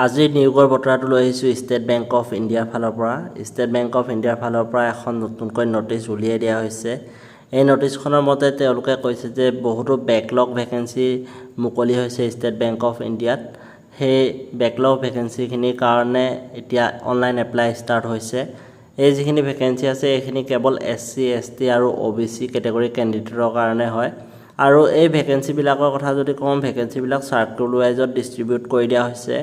আজি নিয়োগৰ বতৰাটো লৈ আহিছোঁ ষ্টেট বেংক অফ ইণ্ডিয়াৰ ফালৰ পৰা। ষ্টেট বেংক অফ ইণ্ডিয়াৰ ফালৰ পৰা এখন নতুনকৈ নটিচ উলিয়াই দিয়া হৈছে। এই নটিচখনৰ মতে তেওঁলোকে কৈছে যে বহুতো বেকলগ ভেকেঞ্চি মুকলি হৈছে ষ্টেট বেংক অফ ইণ্ডিয়াত। সেই বেকলগ ভেকেঞ্চিখিনিৰ কাৰণে এতিয়া অনলাইন এপ্লাই ষ্টাৰ্ট হৈছে। এই যিখিনি ভেকেঞ্চি আছে এইখিনি কেৱল SC, ST আৰু OBC কেটেগৰী কেণ্ডিডেটৰ কাৰণে হয়। আৰু এই ভেকেঞ্চিবিলাকৰ কথা যদি কওঁ, ভেকেঞ্চিবিলাক চাৰ্কুল ৱাইজত ডিষ্ট্ৰিবিউট কৰি দিয়া হৈছে।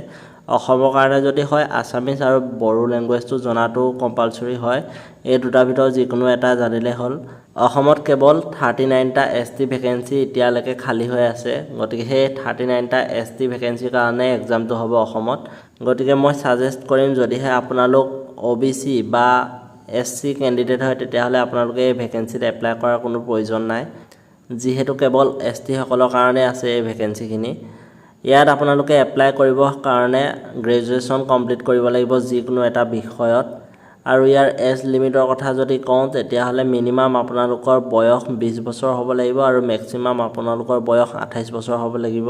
অসমৰ কাৰণে যদি হয়, আছামিজ আৰু বড়ো লেংগুৱেজটো জনাটো কম্পালচৰি হয়। এই দুটাৰ ভিতৰত যিকোনো এটা জানিলে হ'ল। অসমত কেৱল 39টা ST ভেকেঞ্চি এতিয়ালৈকে খালী হৈ আছে। গতিকে সেই 39টা ST ভেকেঞ্চিৰ কাৰণে এক্সামটো হ'ব অসমত। গতিকে মই ছাজেষ্ট কৰিম, যদিহে আপোনালোক OBC বা SC কেণ্ডিডেট হয় তেতিয়াহ'লে আপোনালোকে এই ভেকেঞ্চিত এপ্লাই কৰাৰ কোনো প্ৰয়োজন নাই, যিহেতু কেৱল ST সকলৰ কাৰণে আছে এই ভেকেঞ্চিখিনি। ইয়াত আপোনালোকে এপ্লাই কৰিবৰ কাৰণে গ্ৰেজুৱেশ্যন কমপ্লিট কৰিব লাগিব যিকোনো এটা বিষয়ত। আৰু ইয়াৰ এজ লিমিটৰ কথা যদি কওঁ তেতিয়াহ'লে মিনিমাম আপোনালোকৰ বয়স 20 বছৰ হ'ব লাগিব আৰু মেক্সিমাম আপোনালোকৰ বয়স 28 বছৰ হ'ব লাগিব।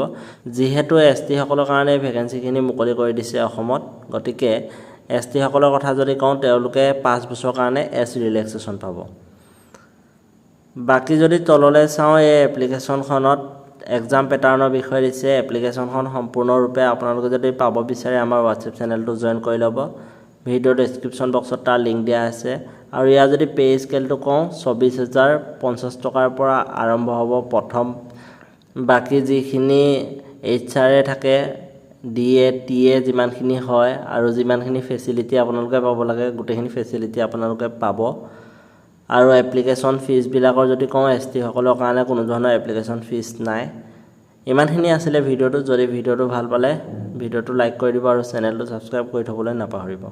যিহেতু ST সকলৰ কাৰণে ভেকেঞ্চিখিনি মুকলি কৰি দিছে অসমত, গতিকে ST সকলৰ কথা যদি কওঁ তেওঁলোকে 5 বছৰৰ কাৰণে এজ ৰিলেক্সেশ্যন পাব। বাকী যদি তললৈ চাওঁ, এই এপ্লিকেশ্যনখনত এক্সাম পেটাৰ্ণৰ বিষয়ে দিছে। এপ্লিকেশ্যনখন সম্পূৰ্ণৰূপে আপোনালোকে যদি পাব বিচাৰে আমাৰ হোৱাটছএপ চেনেলটো জইন কৰি ল'ব। ভিডিঅ' ডেছক্ৰিপশ্যন বক্সত তাৰ লিংক দিয়া আছে। আৰু ইয়াৰ যদি পে স্কেলটো কওঁ, 24,050 টকাৰ পৰা আৰম্ভ হ'ব প্ৰথম। বাকী যিখিনি HR থাকে, DA, TA যিমানখিনি হয় আৰু যিমানখিনি ফেচিলিটি আপোনালোকে পাব লাগে গোটেইখিনি ফেচিলিটি আপোনালোকে পাব। আৰু এপ্লিকেশ্যন ফিজবিলাকৰ যদি কওঁ, ST সকলৰ কাৰণে কোনো ধৰণৰ এপ্লিকেশ্যন ফিজ নাই। ইমানখিনি আছিলে ভিডিঅ'টো। যদি ভিডিঅ'টো ভাল পালে ভিডিঅ'টো লাইক কৰি দিব আৰু চেনেলটো ছাবস্ক্ৰাইব কৰি থ'বলৈ নাপাহৰিব।